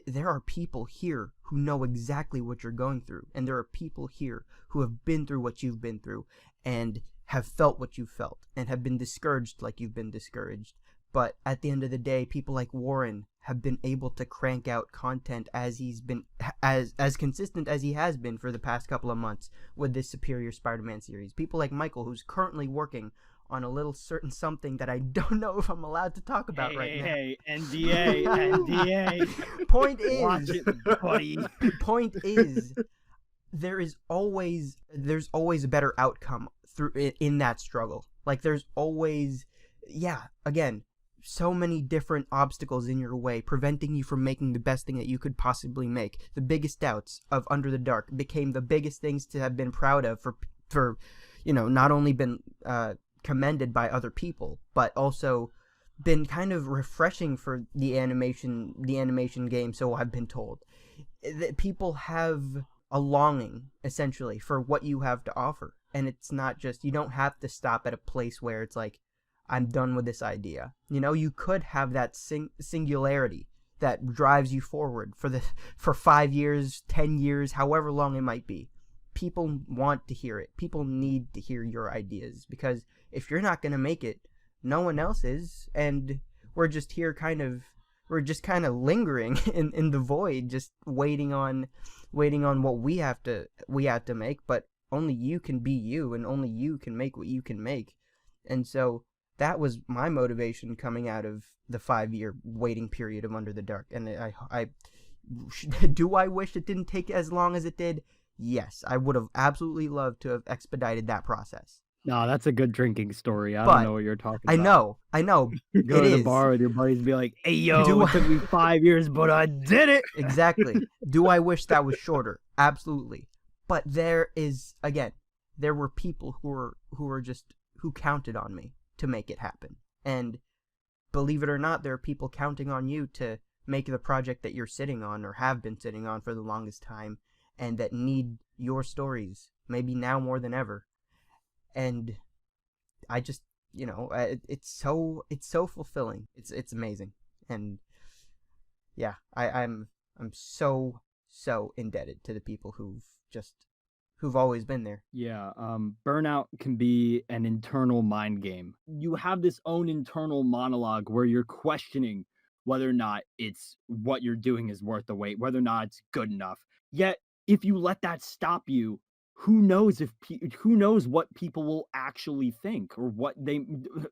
there are people here who know exactly what you're going through, and there are people here who have been through what you've been through and have felt what you've felt and have been discouraged like you've been discouraged. But at the end of the day, people like Warren have been able to crank out content as he's been as consistent as he has been for the past couple of months with this Superior Spider-Man series. People like Michael, who's currently working on a little certain something that I don't know if I'm allowed to talk about right now. Hey, NDA, NDA. Point is, watch it, buddy. Point is, there's always a better outcome in that struggle. Like, there's always, again, so many different obstacles in your way, preventing you from making the best thing that you could possibly make. The biggest doubts of Under the Dark became the biggest things to have been proud of for not only been commended by other people, but also been kind of refreshing for the animation game, so I've been told. That people have a longing, essentially, for what you have to offer. And it's not just, you don't have to stop at a place where it's like, I'm done with this idea. You could have that singularity that drives you forward for 5 years, 10 years, however long it might be. People want to hear it. People need to hear your ideas, because if you're not going to make it, no one else is, and we're just here kind of lingering in the void, just waiting on what we have to make. But only you can be you, and only you can make what you can make. And so that was my motivation coming out of the 5-year waiting period of Under the Dark. And I do I wish it didn't take as long as it did? Yes, I would have absolutely loved to have expedited that process. No, that's a good drinking story. I don't know what you're talking about. I know. Go to the bar with your buddies and be like, hey, yo, it took me 5 years, but I did it. Exactly. Do I wish that was shorter? Absolutely. But there were people who counted on me to make it happen. And believe it or not, there are people counting on you to make the project that you're sitting on, or have been sitting on for the longest time, and that need your stories, maybe now more than ever. and I just, it's so fulfilling. It's amazing. And yeah, I'm so indebted to the people who've always been there. Yeah, burnout can be an internal mind game. You have this own internal monologue where you're questioning whether or not it's what you're doing is worth the wait, whether or not it's good enough. Yet, if you let that stop you, who knows who knows what people will actually think, or what they,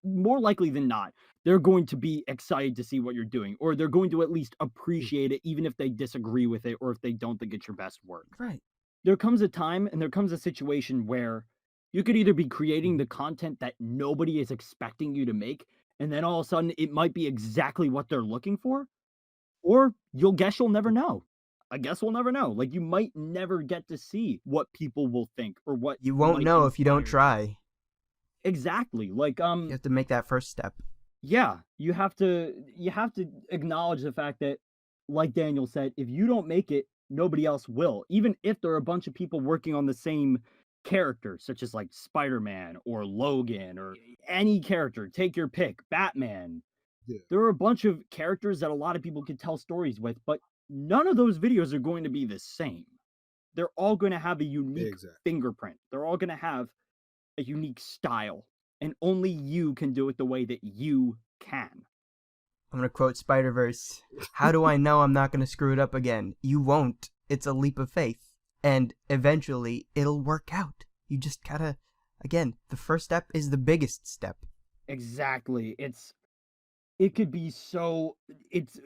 more likely than not, they're going to be excited to see what you're doing, or they're going to at least appreciate it, even if they disagree with it, or if they don't think it's your best work. Right. There comes a time and there comes a situation where you could either be creating the content that nobody is expecting you to make, and then all of a sudden it might be exactly what they're looking for, or you'll never know. I guess we'll never know. Like, you might never get to see what people will think, or what you won't know if you don't try. Exactly. Like, you have to make that first step. Yeah, you have to acknowledge the fact that, like Daniel said, if you don't make it, nobody else will. Even if there are a bunch of people working on the same character, such as like Spider-Man or Logan or any character, take your pick, Batman. Yeah. There are a bunch of characters that a lot of people could tell stories with, but none of those videos are going to be the same. They're all going to have a unique fingerprint. They're all going to have a unique style, and only you can do it the way that you can. I'm going to quote Spider-Verse. How do I know I'm not going to screw it up again? You won't. It's a leap of faith. And eventually, it'll work out. You just gotta, again, the first step is the biggest step. Exactly. It could be so, it's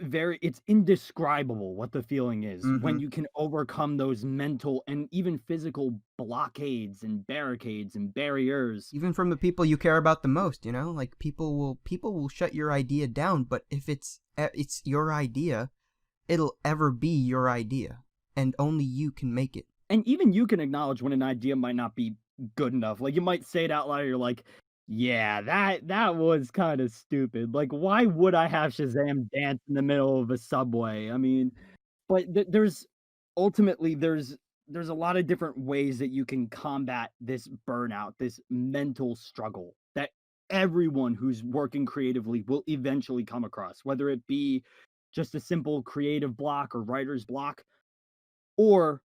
indescribable what the feeling is when you can overcome those mental and even physical blockades and barricades and barriers. Even from the people you care about the most, like people will shut your idea down, but if it's your idea, it'll ever be your idea, and only you can make it. And even you can acknowledge when an idea might not be good enough. Like, you might say it out loud, you're like, yeah, that was kind of stupid. Like, why would I have Shazam dance in the middle of a subway? I mean, but there's a lot of different ways that you can combat this burnout, this mental struggle that everyone who's working creatively will eventually come across, whether it be just a simple creative block or writer's block, or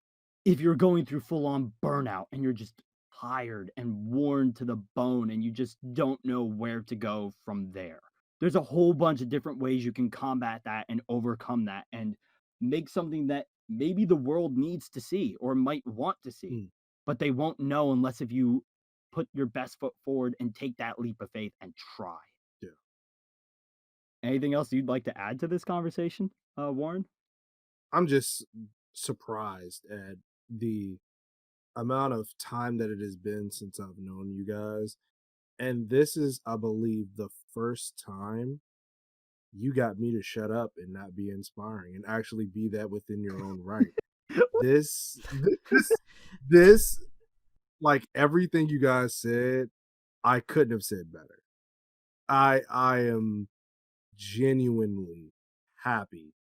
if you're going through full-on burnout and you're just tired and worn to the bone and you just don't know where to go from there. There's a whole bunch of different ways you can combat that and overcome that and make something that maybe the world needs to see or might want to see, but they won't know unless if you put your best foot forward and take that leap of faith and try. Yeah. Anything else you'd like to add to this conversation, Warren? I'm just surprised at the amount of time that it has been since I've known you guys, and this is, I believe, the first time you got me to shut up and not be inspiring and actually be that within your own right. this like everything you guys said, I couldn't have said better. I am genuinely happy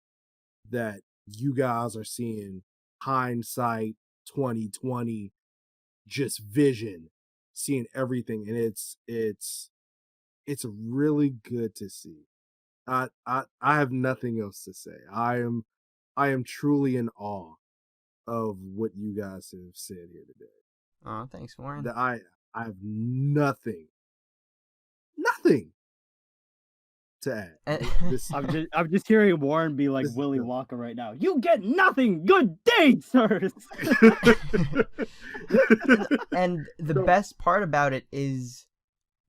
that you guys are seeing hindsight 2020, just vision, seeing everything, and it's really good to see. I have nothing else to say. I am truly in awe of what you guys have said here today. Oh, thanks, Warren. I have nothing to add. I'm just hearing Warren be like Willy Wonka right now. You get nothing. Good day, sirs. And the best part about it is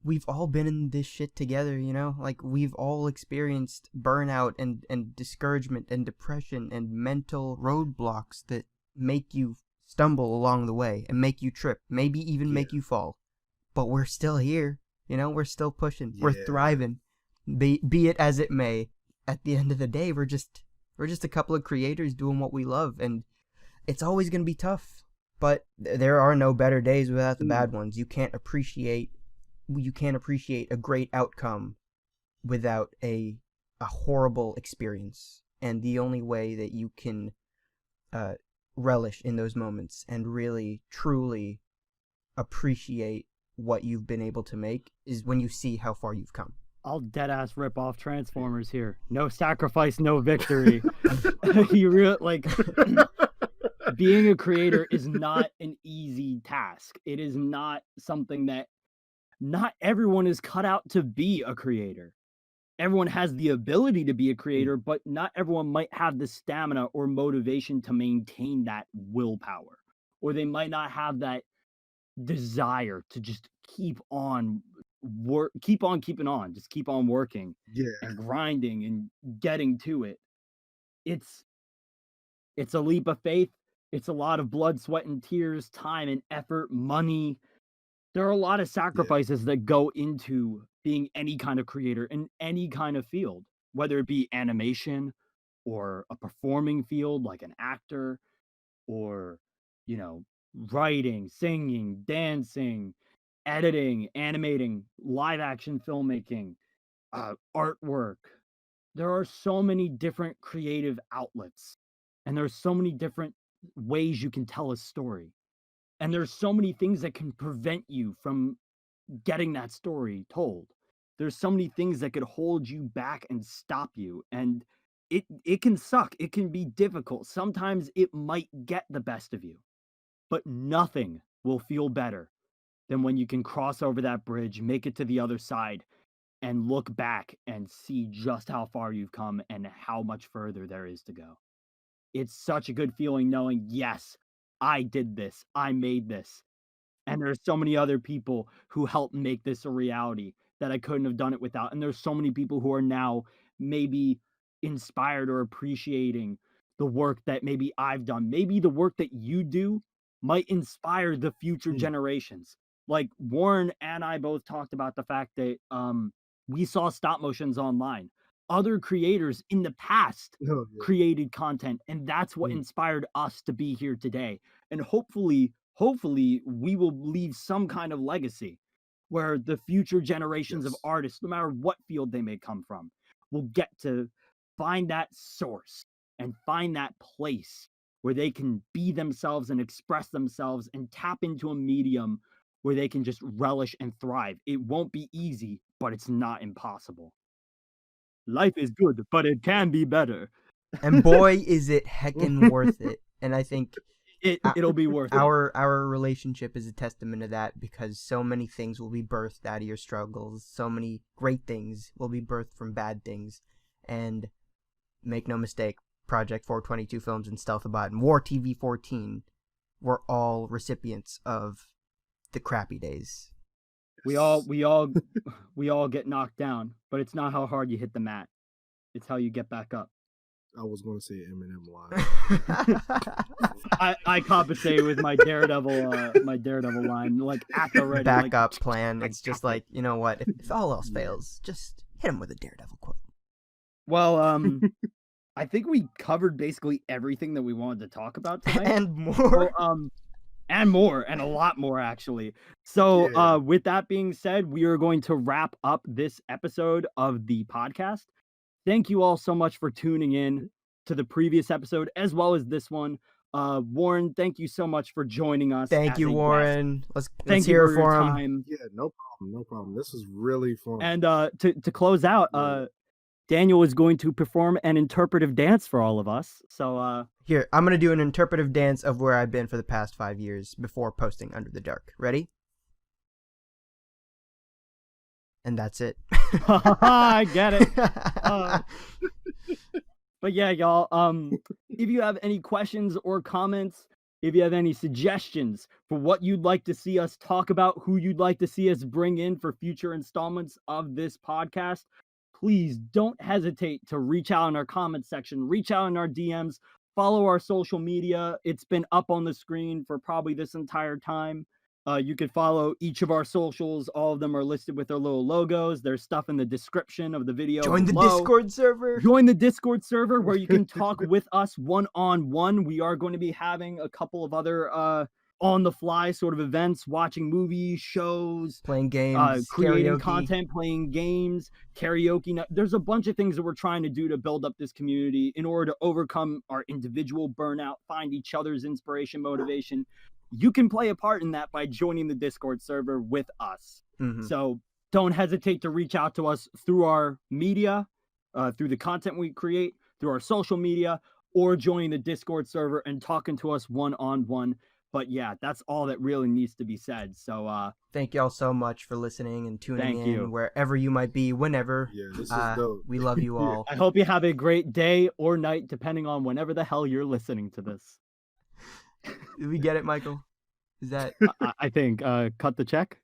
we've all been in this shit together, like we've all experienced burnout and discouragement and depression and mental roadblocks that make you stumble along the way and make you trip, maybe even make you fall. But we're still here, we're still pushing, we're thriving. Be it as it may, at the end of the day, we're just a couple of creators doing what we love, and it's always going to be tough, but there are no better days without the bad ones. You can't appreciate a great outcome without a horrible experience, and the only way that you can relish in those moments and really truly appreciate what you've been able to make is when you see how far you've come. I'll deadass rip off Transformers here. No sacrifice, no victory. Being a creator is not an easy task. It is not something that not everyone is cut out to be a creator. Everyone has the ability to be a creator, but not everyone might have the stamina or motivation to maintain that willpower, or they might not have that desire to just keep on keeping on, just keep on working and grinding and getting to it. It's a leap of faith. It's a lot of blood, sweat, and tears, time and effort, money. There are a lot of sacrifices that go into being any kind of creator in any kind of field, whether it be animation or a performing field like an actor, or, writing, singing, dancing, editing, animating, live action filmmaking, artwork. There are so many different creative outlets, and there's so many different ways you can tell a story. And there's so many things that can prevent you from getting that story told. There's so many things that could hold you back and stop you. And it can suck. It can be difficult. Sometimes it might get the best of you. But nothing will feel better than when you can cross over that bridge, make it to the other side, and look back and see just how far you've come and how much further there is to go. It's such a good feeling knowing, yes, I did this. I made this. And there's so many other people who helped make this a reality that I couldn't have done it without. And there's so many people who are now maybe inspired or appreciating the work that maybe I've done. Maybe the work that you do might inspire the future generations. Like Warren and I both talked about the fact that we saw stop motions online. Other creators in the past created content, and that's what inspired us to be here today. And hopefully we will leave some kind of legacy where the future generations of artists, no matter what field they may come from, will get to find that source and find that place where they can be themselves and express themselves and tap into a medium where they can just relish and thrive. It won't be easy, but it's not impossible. Life is good, but it can be better. And boy, is it heckin' worth it. And I think it'll be worth our relationship is a testament to that, because so many things will be birthed out of your struggles. So many great things will be birthed from bad things. And make no mistake, Project422 Films and Stealthabotte and WarTV14 were all recipients of the crappy days. We all get knocked down, but it's not how hard you hit the mat. It's how you get back up. I was going to say Eminem line. I compensate with my Daredevil line, like at the ready. Backup plan. It's just like, you know what? If all else fails, just hit him with a Daredevil quote. Well, I think we covered basically everything that we wanted to talk about tonight. And more. And a lot more, actually. So with that being said, we are going to wrap up this episode of the podcast. Thank you all so much for tuning in to the previous episode as well as this one. Warren, thank you so much for joining us. Thank you, Warren. Let's thank hear you for your him. time. Yeah, no problem. This is really fun. And to close out, Daniel is going to perform an interpretive dance for all of us. So here, I'm going to do an interpretive dance of where I've been for the past 5 years before posting Under the Dark. Ready? And that's it. I get it. But yeah, y'all, if you have any questions or comments, if you have any suggestions for what you'd like to see us talk about, who you'd like to see us bring in for future installments of this podcast, please don't hesitate to reach out in our comment section, reach out in our DMs, follow our social media. It's been up on the screen for probably this entire time. You can follow each of our socials. All of them are listed with their little logos. There's stuff in the description of the video. Join the Discord server. Join the Discord server where you can talk with us one-on-one. We are going to be having a couple of other on-the-fly sort of events, watching movies, shows, playing games, creating karaoke. content, playing games, karaoke. There's a bunch of things that we're trying to do to build up this community in order to overcome our individual burnout, find each other's inspiration, motivation, you can play a part in that by joining the Discord server with us. So don't hesitate to reach out to us through our media, through the content we create, through our social media, or joining the Discord server and talking to us one-on-one. But yeah, that's all that really needs to be said. So thank y'all so much for listening and tuning in wherever you might be, whenever. Yeah, this is dope. We love you all. I hope you have a great day or night, depending on whenever the hell you're listening to this. Did we get it, Michael? Is that... I think. Cut the check.